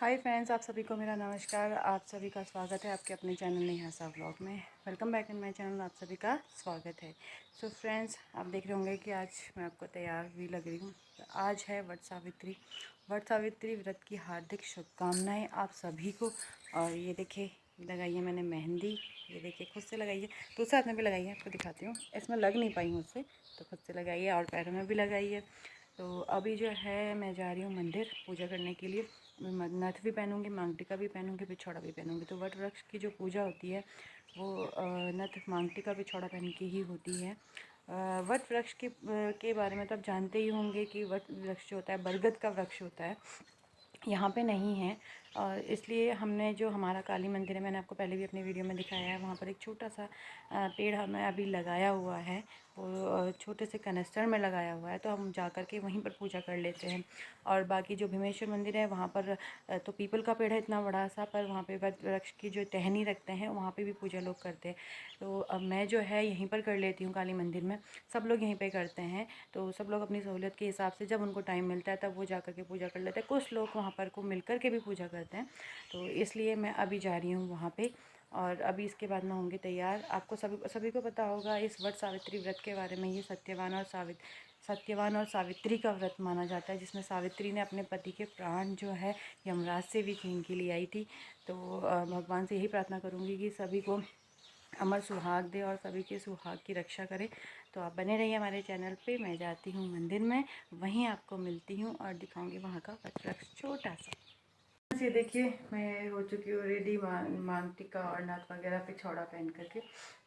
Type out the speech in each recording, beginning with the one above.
Hi friends, आप सभी को मेरा नमस्कार। आप सभी का स्वागत है आपके अपने चैनल नेहासा व्लॉग में। Welcome back in my channel. आप सभी का स्वागत है। सो फ्रेंड्स, आप देख रहे होंगे कि आज मैं आपको तैयार भी लग रही हूँ। आज है वट सावित्री। वट सावित्री व्रत की हार्दिक शुभकामनाएं आप सभी को। और ये देखिए, लगाई है मैंने मेहंदी। ये देखिए, खुद से लगाई है, दूसरे हाथ में भी लगाई है, आपको दिखाती हूँ। इसमें लग नहीं पाई मुझसे, तो खुद से लगाई है और पैरों में भी लगाई है। तो अभी जो है मैं जा रही हूँ मंदिर पूजा करने के लिए। नथ भी पहनूँगी, मांग टीका भी पहनूँगी, पिछौड़ा भी पहनूँगी। तो वट वृक्ष की जो पूजा होती है वो नथ, मांग टीका, पिछौड़ा पहन के ही होती है। वट वृक्ष के बारे में तो आप जानते ही होंगे कि वट वृक्ष जो होता है बरगद का वृक्ष होता है, यहाँ पे नहीं है। और इसलिए हमने जो हमारा काली मंदिर है, मैंने आपको पहले भी अपनी वीडियो में दिखाया है, वहाँ पर एक छोटा सा पेड़ हमें अभी लगाया हुआ है। वो छोटे से कनस्तर में लगाया हुआ है, तो हम जा कर के वहीं पर पूजा कर लेते हैं। और बाकी जो भीमेश्वर मंदिर है वहाँ पर तो पीपल का पेड़ है इतना बड़ा सा, पर वहाँ पे वट वृक्ष की जो टहनी रखते हैं वहाँ पे भी पूजा लोग करते हैं। तो अब मैं जो है यहीं पर कर लेती हूँ काली मंदिर में। सब लोग यहीं पर करते हैं, तो सब लोग अपनी सहूलियत के हिसाब से जब उनको टाइम मिलता है तब वो जा कर के पूजा कर लेते हैं। कुछ लोग वहाँ पर को मिल कर के भी पूजा करते हैं, तो इसलिए मैं अभी जा रही हूँ वहाँ पे। और अभी इसके बाद मैं होंगी तैयार। आपको सभी को पता होगा इस वट सावित्री व्रत के बारे में। ये सत्यवान और सावित्री का व्रत माना जाता है, जिसमें सावित्री ने अपने पति के प्राण जो है यमराज से भी छीन के लिए आई थी। तो भगवान से यही प्रार्थना करूँगी कि सभी को अमर सुहाग दे और सभी के सुहाग की रक्षा करे। तो आप बने रहिए हमारे चैनल पे। मैं जाती हूँ मंदिर में, वहीं आपको मिलती हूँ और दिखाऊंगी वहाँ का वट वृक्ष छोटा सा। ये देखिए, मैं हो चुकी हूँ रेडी, मांग टीका और नथ वगैरह पिछौड़ा पहन करके।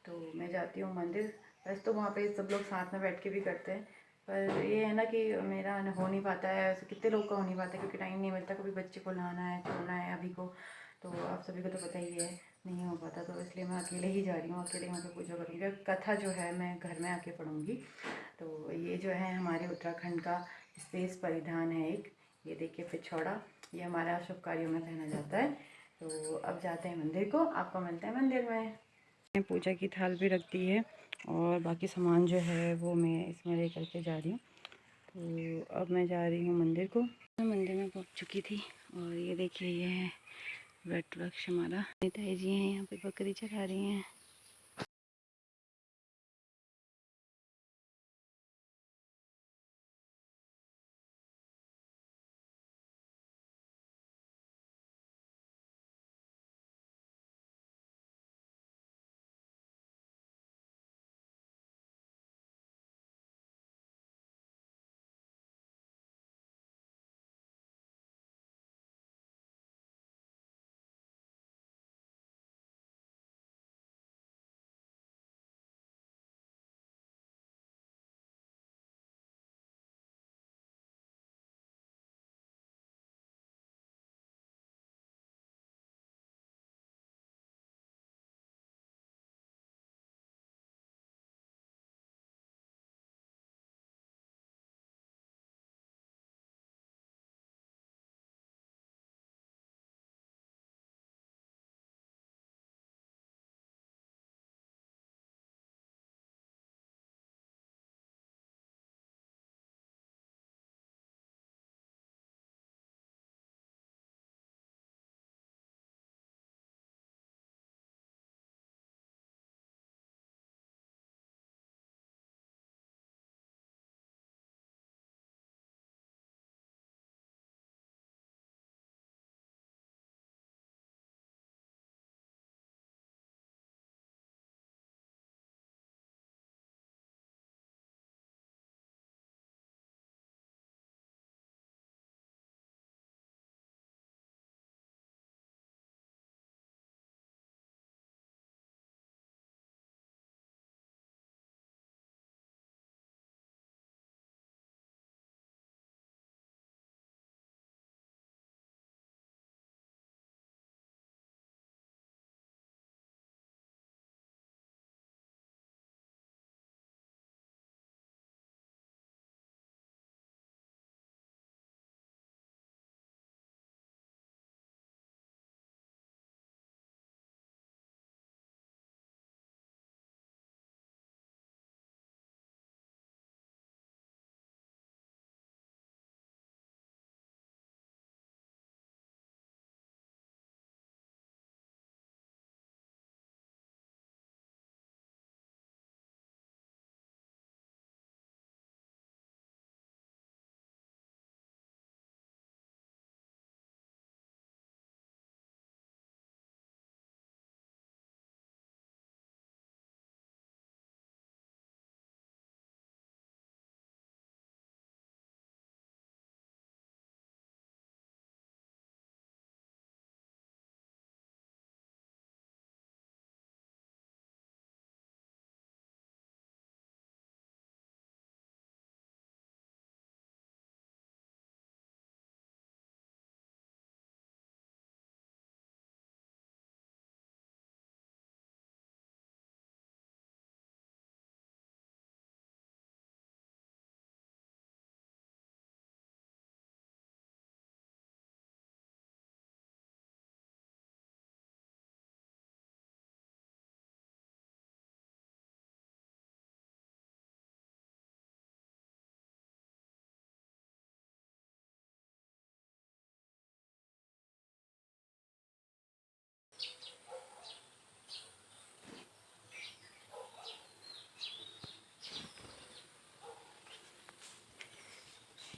तो मैं जाती हूँ मंदिर। वैसे तो वहाँ पे सब लोग साथ में बैठ के भी करते हैं, पर ये है ना कि मेरा हो नहीं पाता है। ऐसे कितने लोग का हो नहीं पाता है, क्योंकि टाइम नहीं मिलता। कभी बच्चे को लाना है, छोड़ना है अभी को, तो आप सभी को तो पता ही है, नहीं हो पाता। तो इसलिए मैं अकेले ही जा रही हूँ, अकेले वहाँ पर पूजा करूँगी। कथा जो है मैं घर में आके पढ़ूँगी। तो ये जो है हमारे उत्तराखंड का विशेष परिधान है एक। ये देखिए पिछौड़ा, ये हमारा शुभ कार्यों में पहना जाता है। तो अब जाते हैं मंदिर को, आपको मिलते हैं मंदिर में। पूजा की थाल भी रख दी है और बाकी सामान जो है वो मैं इसमें ले करके जा रही हूँ। तो अब मैं जा रही हूँ मंदिर को। मैं मंदिर में पहुँच चुकी थी। और ये देखिए, ये है वट वृक्ष हमारा। नेताजी जी हैं यहाँ पे, बकरी चढ़ा रही हैं।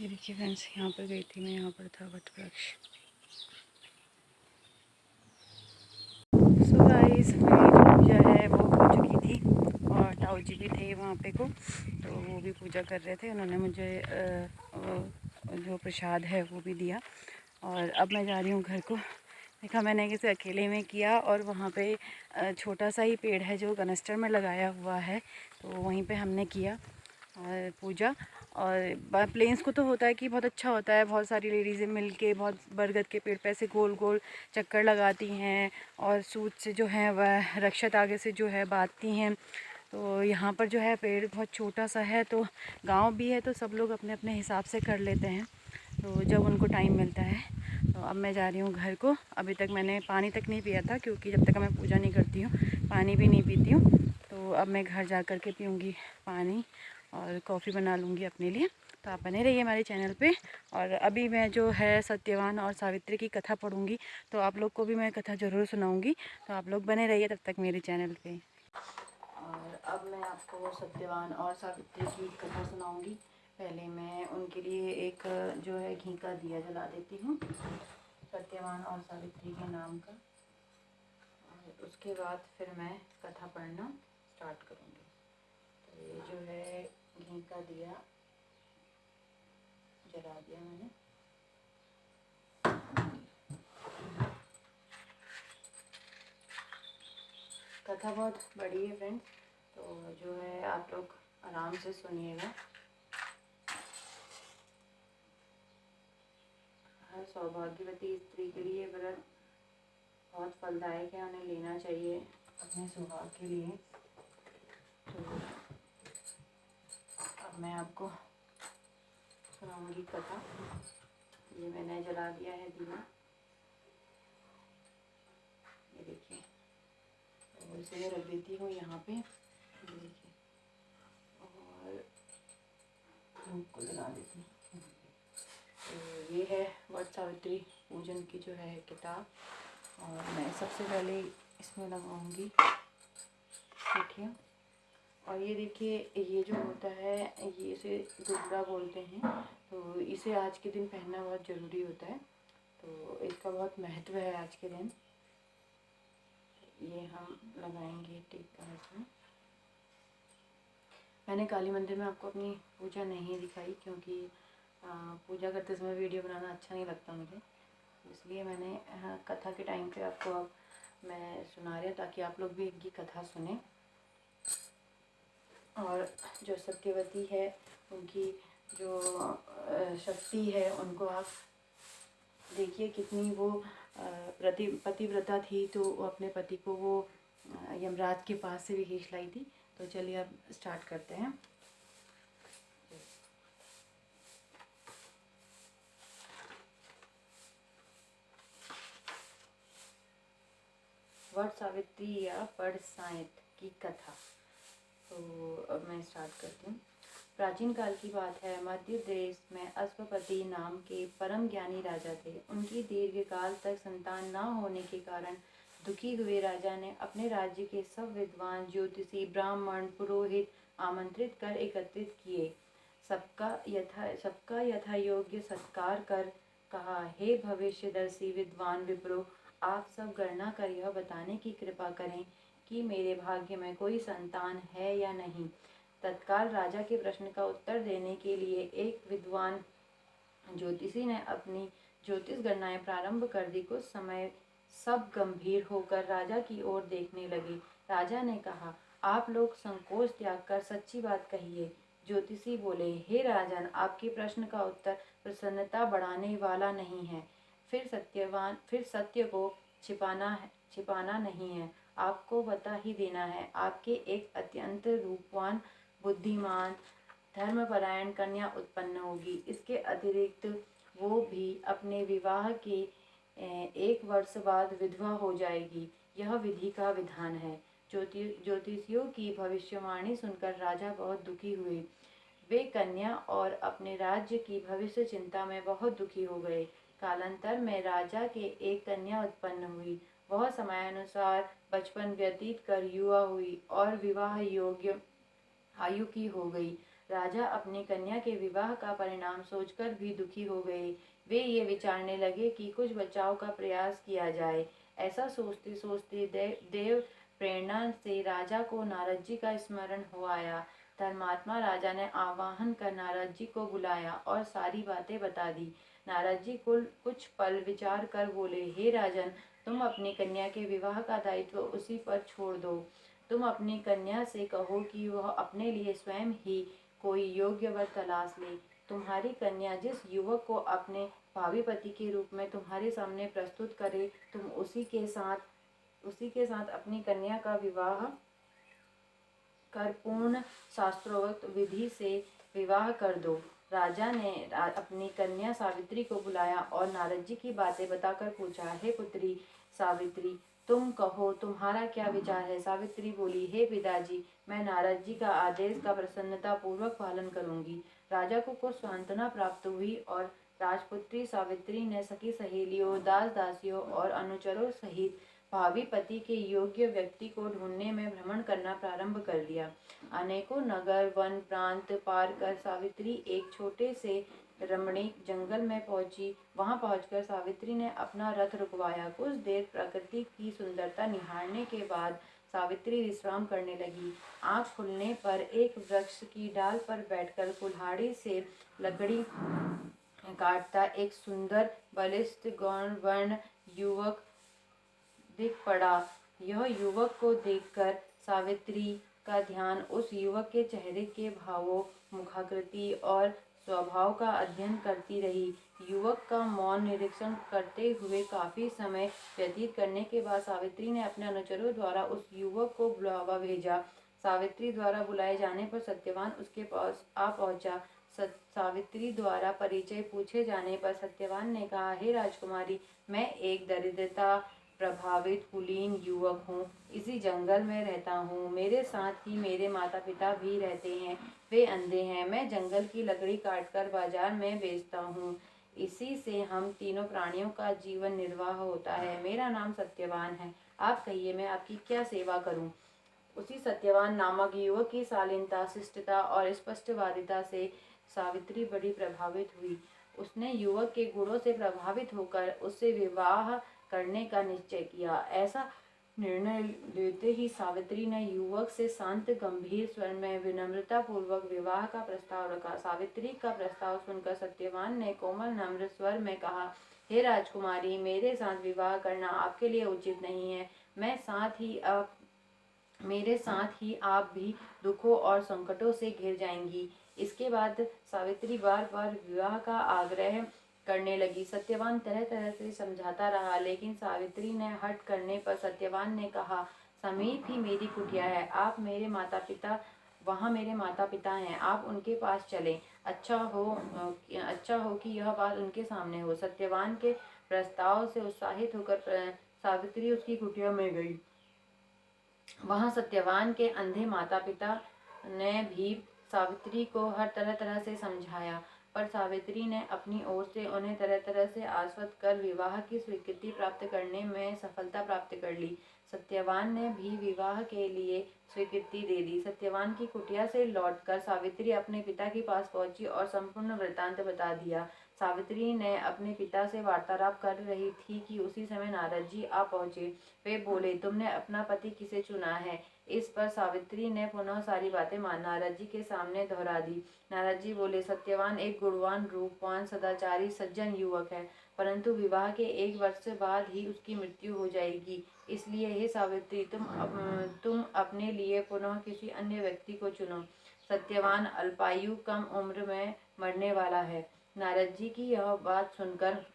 ये देखिए फ्रेंड्स, यहाँ पर गई थी मैं, यहाँ पर था वट वृक्ष। सो गाइस, मेरी जो पूजा है वो हो चुकी थी और ताऊ जी भी थे वहाँ पे को, तो वो भी पूजा कर रहे थे। उन्होंने मुझे जो प्रसाद है वो भी दिया और अब मैं जा रही हूँ घर को। देखा मैंने किसे अकेले में किया और वहाँ पे छोटा सा ही पेड़ है जो कनस्टर में लगाया हुआ है, तो वहीं पे हमने किया पूजा। और प्लेन्स को तो होता है कि बहुत अच्छा होता है, बहुत सारी लेडीज़ें मिल के बहुत बरगद के पेड़ पे ऐसे गोल गोल चक्कर लगाती हैं और सूत से जो है वह रक्षत आगे से जो है बांधती हैं। तो यहाँ पर जो है पेड़ बहुत छोटा सा है, तो गांव भी है तो सब लोग अपने अपने हिसाब से कर लेते हैं, तो जब उनको टाइम मिलता है। तो अब मैं जा रही हूँ घर को। अभी तक मैंने पानी तक नहीं पिया था, क्योंकि जब तक मैं पूजा नहीं करती हूँ पानी भी नहीं पीती हूँ। तो अब मैं घर जा कर के पीऊँगी पानी और कॉफ़ी बना लूँगी अपने लिए। तो आप बने रहिए हमारे चैनल पे। और अभी मैं जो है सत्यवान और सावित्री की कथा पढ़ूँगी, तो आप लोग को भी मैं कथा ज़रूर सुनाऊँगी, तो आप लोग बने रहिए तब तक मेरे चैनल पे। और अब मैं आपको सत्यवान और सावित्री की कथा सुनाऊँगी। पहले मैं उनके लिए एक जो है घी का दिया जला देती हूँ, सत्यवान और सावित्री के नाम का, और उसके बाद फिर मैं कथा पढ़ना स्टार्ट करूँगी। तो ये जो है घी का दिया जला दिया मैंने। कथा बहुत बड़ी है फ्रेंड्स, तो जो है आप लोग आराम से सुनिएगा। हर सौभाग्यवती स्त्री के लिए व्रत बहुत फलदायक है, उन्हें लेना चाहिए अपने सौभाग्य के लिए। तो अब मैं आपको सुनाऊंगी कथा। ये मैंने जला दिया है दिया, ये देखिए, और इसे मैं रख देती हूँ यहाँ पे, देखिए, और धूप को जला देती हूँ। तो ये है वट सावित्री पूजन की जो है किताब, और मैं सबसे पहले इसमें लगाऊंगी देखिए। और ये देखिए, ये जो होता है ये इसे दुबरा बोलते हैं, तो इसे आज के दिन पहनना बहुत ज़रूरी होता है, तो इसका बहुत महत्व है आज के दिन। ये हम लगाएंगे टीका इसमें। मैंने काली मंदिर में आपको अपनी पूजा नहीं दिखाई, क्योंकि पूजा करते समय वीडियो बनाना अच्छा नहीं लगता मुझे, इसलिए मैंने कथा के टाइम पे आपको अब मैं सुना रही हूँ, ताकि आप लोग भी इनकी कथा सुने। और जो सत्यवती है उनकी जो शक्ति है उनको आप देखिए, कितनी वो पतिव्रता थी, तो वो अपने पति को वो यमराज के पास से भी खींच लाई थी। तो चलिए अब स्टार्ट करते हैं। वट सावित्री या पढ़ साइंत की कथा। तो अब मैं स्टार्ट करती हूँ। प्राचीन काल की बात है, मध्य देश में अश्वपति नाम के परम ज्ञानी राजा थे। उनकी दीर्घकाल तक संतान न होने के कारण दुखी हुए राजा ने अपने राज्य के सब विद्वान, ज्योतिषी, ब्राह्मण, पुरोहित आमंत्रित कर एकत्रित किए। सबका यथा योग्य सत्कार कर कहा, हे भविष्यदर्शी विद्वान विप्रो, आप सब गणना कर यह बताने की कृपा करें कि मेरे भाग्य में कोई संतान है या नहीं। तत्काल राजा के प्रश्न का उत्तर देने के लिए एक विद्वान ज्योतिषी ने अपनी ज्योतिष गणनाएं प्रारंभ कर दी। कुछ समय सब गंभीर होकर राजा की ओर देखने लगे। राजा ने कहा, आप लोग संकोच त्याग कर सच्ची बात कहिए। ज्योतिषी बोले, हे राजन, आपके प्रश्न का उत्तर प्रसन्नता बढ़ाने वाला नहीं है, फिर सत्य को छिपाना नहीं है, आपको बता ही देना है। आपके एक अत्यंत रूपवान, बुद्धिमान, धर्मपरायण कन्या उत्पन्न होगी। इसके अतिरिक्त वो भी अपने विवाह के 1 वर्ष बाद विधवा हो जाएगी। यह विधि का विधान है। ज्योतिषियों की भविष्यवाणी सुनकर राजा बहुत दुखी हुए। वे कन्या और अपने राज्य की भविष्य चिंता में बहुत दुखी हो गए। कालांतर में राजा के एक कन्या उत्पन्न हुई। वह समयानुसार बचपन व्यतीत कर युवा हुई और विवाह योग्य आयु की हो गई। राजा अपनी कन्या के विवाह का परिणाम सोचकर भी दुखी हो गए। वे ये विचारने लगे कि कुछ बचाव का प्रयास किया जाए। ऐसा सोचते सोचते देव प्रेरणा से राजा को नारद जी का स्मरण हो आया। धर्मात्मा राजा ने आवाहन कर नारद जी को बुलाया और सारी बातें बता दी। नारद जी कुछ पल विचार कर बोले, हे राजन, तुम अपनी कन्या के विवाह का दायित्व उसी पर छोड़ दो। तुम अपनी कन्या से कहो कि वह अपने लिए स्वयं ही कोई योग्य वर तलाश ले। तुम्हारी कन्या जिस युवक को अपने भावी पति के रूप में तुम्हारे सामने प्रस्तुत करे, तुम उसी के साथ अपनी कन्या का विवाह कर पूर्ण शास्त्रोक्त विधि से विवाह कर दो। राजा ने अपनी कन्या सावित्री को बुलाया और नारद जी की बातें बताकर पूछा, हे पुत्री सावित्री, तुम कहो तुम्हारा क्या विचार है। सावित्री बोली, हे पिताजी, मैं नारद जी का आदेश का प्रसन्नता पूर्वक पालन करूंगी। राजा को कुछ सांत्वना प्राप्त हुई और राजपुत्री सावित्री ने सखी सहेलियों, दास दासियों और अनुचरों सहित भावी पति के योग्य व्यक्ति को ढूंढने में भ्रमण करना प्रारंभ कर दिया। अनेकों नगर वन प्रांत पार कर सावित्री एक छोटे से रमणीक जंगल में पहुंची। वहां पहुंचकर सावित्री ने अपना रथ रुकवाया। कुछ देर प्रकृति की सुंदरता निहारने के बाद सावित्री विश्राम करने लगी। आँख खुलने पर एक वृक्ष की डाल पर बैठकर कुल्हाड़ी से लकड़ी काटता एक सुंदर बलिष्ठ गौण वर्ण युवक दिख पड़ा। यह युवक को देखकर सावित्री का ध्यान उस युवक के चेहरे के भावों, मुखाकृति और स्वभाव का अध्ययन करती रही। युवक का मौन निरीक्षण करते हुए काफी समय व्यतीत करने के बाद सावित्री ने अपने अनुचरों द्वारा उस युवक को बुलावा भेजा। सावित्री द्वारा बुलाए जाने पर सत्यवान उसके पास आ पहुंचा। सावित्री द्वारा परिचय पूछे जाने पर सत्यवान ने कहा, हे राजकुमारी, मैं एक दरिद्रता प्रभावित कुलीन युवक हूँ। इसी जंगल में रहता हूँ। मेरे साथ ही मेरे माता पिता भी रहते हैं। वे अंधे हैं। मैं जंगल की लकड़ी काटकर बाजार में बेचता हूँ। इसी से हम तीनों प्राणियों का जीवन निर्वाह होता है। मेरा नाम सत्यवान है। आप कहिए, मैं आपकी क्या सेवा करूँ। उसी सत्यवान नामक युवक की शालीनता, शिष्टता और स्पष्टवादिता से सावित्री बड़ी प्रभावित हुई। उसने युवक के गुणों से प्रभावित होकर उससे विवाह करने का निश्चय किया। ऐसा निर्णय लेते ही सावित्री ने युवक से शांत गंभीर स्वर में विनम्रता पूर्वक विवाह का प्रस्ताव रखा। सावित्री का प्रस्ताव सुनकर सत्यवान ने कोमल नम्र स्वर में कहा, हे राजकुमारी, मेरे साथ विवाह करना आपके लिए उचित नहीं है। मेरे साथ ही आप भी दुखों और संकटों से घिर जाएंगी। इसके बाद सावित्री बार बार विवाह का आग्रह करने लगी। सत्यवान तरह तरह से समझाता रहा, लेकिन सावित्री ने हट करने पर सत्यवान ने कहा, समीप ही मेरी कुटिया है। वहाँ मेरे माता पिता हैं। आप उनके पास चलें। अच्छा हो कि यह बात उनके सामने हो। सत्यवान के प्रस्ताव से उत्साहित होकर सावित्री उसकी कुटिया में गई। वहाँ सत्यवान के अंधे माता पिता ने भी सावित्री को हर तरह तरह से समझाया, पर सावित्री ने अपनी ओर से उन्हें तरह तरह से आश्वस्त कर विवाह की स्वीकृति प्राप्त करने में सफलता प्राप्त कर ली। सत्यवान ने भी विवाह के लिए स्वीकृति दे दी। सत्यवान की कुटिया से लौटकर सावित्री अपने पिता के पास पहुंची और संपूर्ण वृत्तांत बता दिया। सावित्री ने अपने पिता से वार्तालाप कर रही थी कि उसी समय नारद जी आ पहुंचे। वे बोले, तुमने अपना पति किसे चुना है। इस पर सावित्री ने पुनः सारी बातें नारद जी के सामने दोहरा दी। नारद जी बोले, सत्यवान एक गुणवान, रूपवान, सदाचारी, सज्जन युवक है, परंतु विवाह के 1 वर्ष बाद ही उसकी मृत्यु हो जाएगी। इसलिए हे सावित्री, तुम अपने लिए पुनः किसी अन्य व्यक्ति को चुनो। सत्यवान अल्पायु, कम उम्र में मरने वाला है। नारद जी की यह बात सुनकर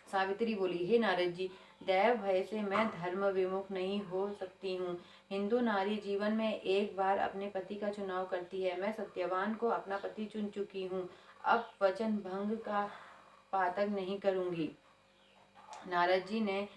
सावित्री बोली, हे नारद जी, दैव भय से मैं धर्म विमुख नहीं हो सकती हूँ। हिंदू नारी जीवन में एक बार अपने पति का चुनाव करती है। मैं सत्यवान को अपना पति चुन चुकी हूँ। अब वचन भंग का पातक नहीं करूँगी। नारद जी ने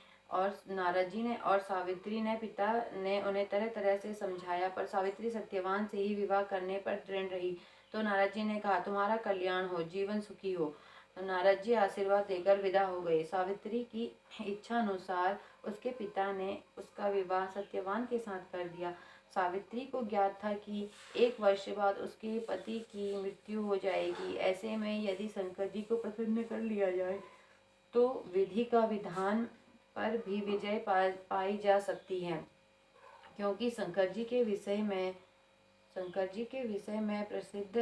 और सावित्री ने पिता ने उन्हें तरह तरह से समझाया, पर सावित्री सत्यवान से ही विवाह करने पर दृढ़ रही। तो नारद जी ने कहा, तुम्हारा कल्याण हो, जीवन सुखी हो। तो नारद जी आशीर्वाद देकर विदा हो गए। सावित्री की इच्छा अनुसार उसके पिता ने उसका विवाह सत्यवान के साथ कर दिया। सावित्री को ज्ञात था कि 1 वर्ष बाद उसके पति की मृत्यु हो जाएगी। ऐसे में यदि शंकर जी को प्रसन्न कर लिया जाए तो विधि का विधान पर भी विजय पाई जा सकती है, क्योंकि शंकर जी के विषय में प्रसिद्ध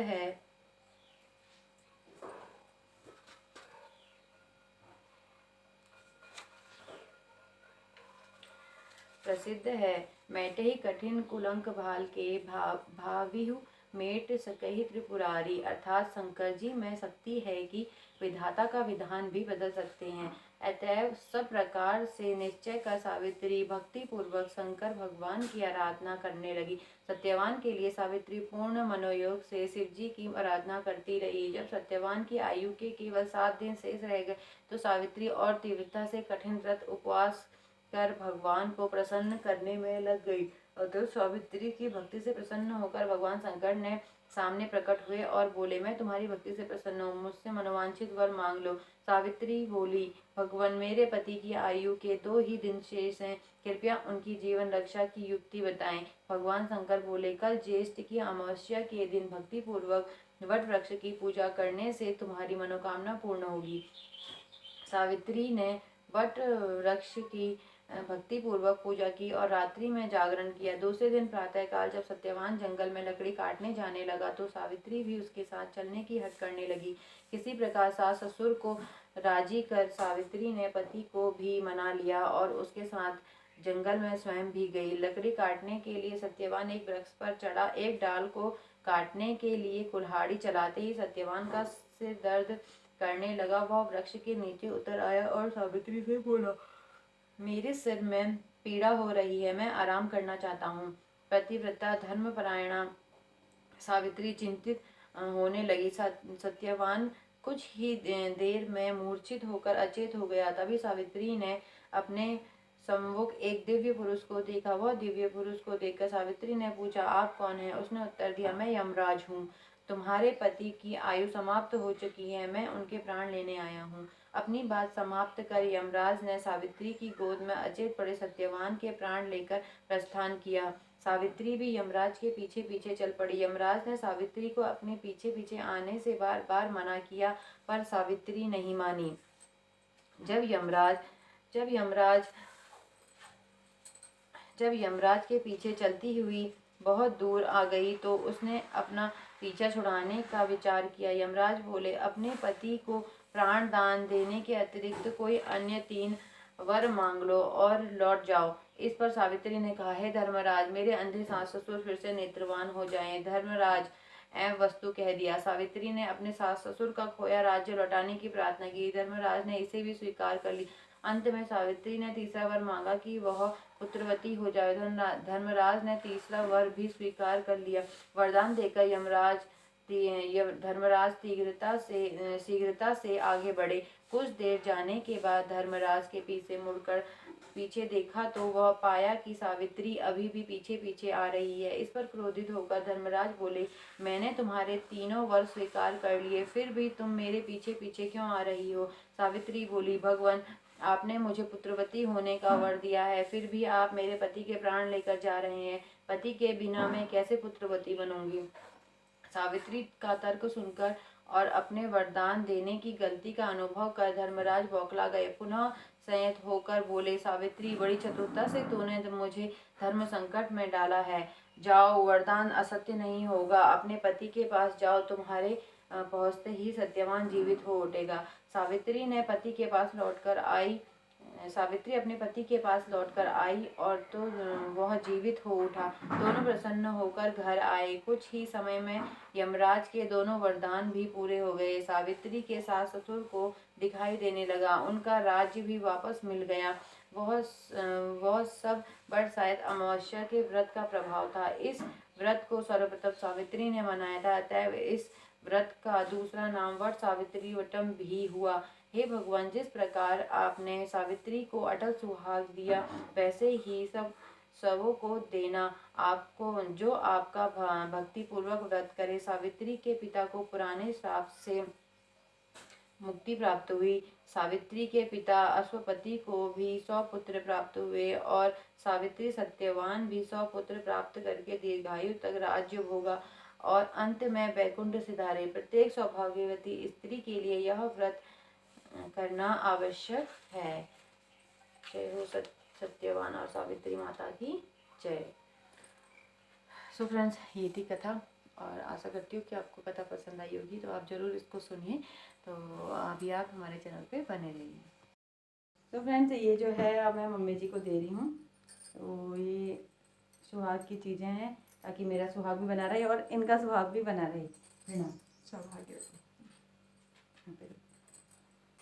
है। मैटे ही कठिन कुलंक भाल के भाविहु मेट सकहि त्रिपुरारी, अर्थात शंकर जी में शक्ति है कि विधाता का विधान भी बदल सकते हैं। अतएव सब प्रकार से निश्चय कर सावित्री भक्ति पूर्वक शंकर भगवान की आराधना करने लगी। सत्यवान के लिए सावित्री पूर्ण मनोयोग से शिव जी की आराधना करती रही। जब सत्यवान की आयु के केवल 7 दिन शेष रह गए तो सावित्री और तीव्रता से कठिन व्रत उपवास कर भगवान को प्रसन्न करने में लग गई। अतः सावित्री की भक्ति से प्रसन्न होकर भगवान शंकर ने सामने प्रकट हुए और बोले, मैं तुम्हारी भक्ति से प्रसन्न हूँ, मुझसे मनोवांछित वर मांग लो। सावित्री बोली, भगवान, मेरे पति की आयु के 2 ही दिन शेष हैं, कृपया उनकी जीवन रक्षा की युक्ति बताएं। भगवान शंकर बोले, कल ज्येष्ठ की अमावस्या के दिन भक्ति पूर्वक वट वृक्ष की पूजा करने से तुम्हारी मनोकामना पूर्ण होगी। सावित्री ने वट वृक्ष की भक्ति पूर्वक पूजा की और रात्रि में जागरण किया। दूसरे दिन प्रातःकाल जब सत्यवान जंगल में लकड़ी काटने जाने लगा तो सावित्री भी उसके साथ चलने की हट करने लगी। किसी प्रकार सास ससुर को राजी कर सावित्री ने पति को भी मना लिया और उसके साथ जंगल में स्वयं भी गई। लकड़ी काटने के लिए सत्यवान एक वृक्ष पर चढ़ा। एक डाल को काटने के लिए कुल्हाड़ी चलाते ही सत्यवान का सिर दर्द करने लगा। वह वृक्ष के नीचे उतर आया और सावित्री से बोला, मेरे सिर में पीड़ा हो रही है, मैं आराम करना चाहता हूँ। पतिव्रता धर्मपरायणा सावित्री चिंतित होने लगी। सत्यवान कुछ ही देर में मूर्छित होकर अचेत हो गया। तभी सावित्री ने अपने सम्मुख एक दिव्य पुरुष को देखा। वह दिव्य पुरुष को देखकर सावित्री ने पूछा, आप कौन हैं? उसने उत्तर दिया, मैं यमराज हूँ। तुम्हारे पति की आयु समाप्त हो चुकी है, मैं उनके प्राण लेने आया हूँ। अपनी बात समाप्त कर यमराज ने सावित्री की गोद में अचेत पड़े सत्यवान के प्राण लेकर प्रस्थान किया। सावित्री भी यमराज के पीछे पीछे चल पड़ी। यमराज ने सावित्री को अपने पीछे पीछे आने से बार बार मना किया, पर सावित्री नहीं मानी। जब यमराज के पीछे चलती हुई बहुत दूर आ गई तो उसने अपना पीछा छुड़ाने का विचार किया। यमराज बोले, अपने पति को प्राण दान देने के अतिरिक्त कोई अन्य 3 वर मांग लो और लौट जाओ। इस पर सावित्री ने कहा, हे धर्मराज, मेरे अंधे सास ससुर फिर से नेत्रवान हो जाएं। धर्मराज एवं वस्तु कह दिया। सावित्री ने अपने सास ससुर का खोया राज्य लौटाने की प्रार्थना की। धर्मराज ने इसे भी स्वीकार कर ली। अंत में सावित्री ने तीसरा वर मांगा कि वह पुत्रवती हो जाए। धर्मराज ने तीसरा वर भी स्वीकार कर लिया। वरदान देकर धर्मराज शीघ्रता से आगे बढ़े। कुछ देर जाने के बाद धर्मराज के पीछे देखा तो वह पाया कि सावित्री अभी भी पीछे पीछे आ रही है। इस पर क्रोधित होकर धर्मराज बोले, मैंने तुम्हारे 3 वर स्वीकार कर लिए, फिर भी तुम मेरे पीछे पीछे क्यों आ रही हो? सावित्री बोली, भगवान, आपने मुझे पुत्रवती होने का वर दिया है, फिर भी आप मेरे पति के प्राण लेकर जा रहे हैं। पति के बिना मैं कैसे पुत्रवती बनूंगी? सावित्री का तर्क सुनकर और अपने वरदान देने की गलती का अनुभव कर धर्मराज बौखला गए। पुनः संयत होकर बोले, सावित्री, बड़ी चतुरता से तूने मुझे धर्म संकट में डाला है। जाओ, वरदान असत्य नहीं होगा। अपने पति के पास जाओ, तुम्हारे पहुँचते ही सत्यवान जीवित हो उठेगा। सावित्री अपने पति के पास लौटकर आई और तो वह जीवित हो उठा। दोनों प्रसन्न होकर घर आए। कुछ ही समय में यमराज के दोनों वरदान भी पूरे हो गए। सावित्री के सास ससुर को दिखाई देने लगा, उनका राज्य भी वापस मिल गया। वह सब बरसाइत अमावस्या के व्रत का प्रभाव था। इस व्रत को सर्वप्रथम सावित्री ने मनाया था, अतएव इस व्रत का दूसरा नाम वट सावित्री वटम भी हुआ। हे भगवान, जिस प्रकार आपने सावित्री को अटल सुहाग दिया, वैसे ही सबों को देना। आपको जो आपका भक्ति पूर्वक व्रत करे। सावित्री के पिता को पुराने श्राप से मुक्ति प्राप्त हुई। सावित्री के पिता अश्वपति को भी 100 पुत्र प्राप्त हुए और सावित्री सत्यवान भी 100 पुत्र प्राप्त करके दीर्घायु तक राज्य भोगा और अंत में वैकुंठ सिधारे। प्रत्येक सौभाग्यवती स्त्री के लिए यह व्रत करना आवश्यक है। जय हो सत्यवान और सावित्री माता की जय। सो फ्रेंड्स, ये थी कथा और आशा करती हूँ कि आपको कथा पसंद आई होगी, तो आप ज़रूर इसको सुनिए। तो अभी आप हमारे चैनल पे बने रहिए। तो फ्रेंड्स, ये जो है अब मैं मम्मी जी को दे रही हूँ। तो ये सुहाग की चीज़ें हैं ताकि मेरा सुहाग भी बना रहे और इनका सुहाग भी बना रहे। बिना सौभाग्य।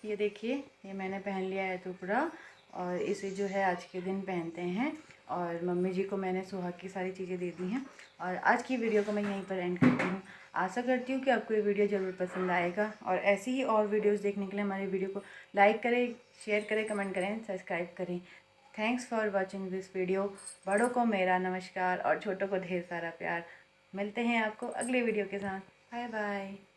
ये देखिए, ये मैंने पहन लिया है टुकड़ा और इसे जो है आज के दिन पहनते हैं। और मम्मी जी को मैंने सुहाग की सारी चीज़ें दे दी हैं और आज की वीडियो को मैं यहीं पर एंड करती हूँ। आशा करती हूँ कि आपको ये वीडियो ज़रूर पसंद आएगा और ऐसी ही और वीडियोस देखने के लिए हमारी वीडियो को लाइक करें, शेयर करें, कमेंट करें, सब्सक्राइब करें। Thanks for watching this video. बड़ों को मेरा नमस्कार और छोटों को ढेर सारा प्यार। मिलते हैं आपको अगले वीडियो के साथ। Bye bye.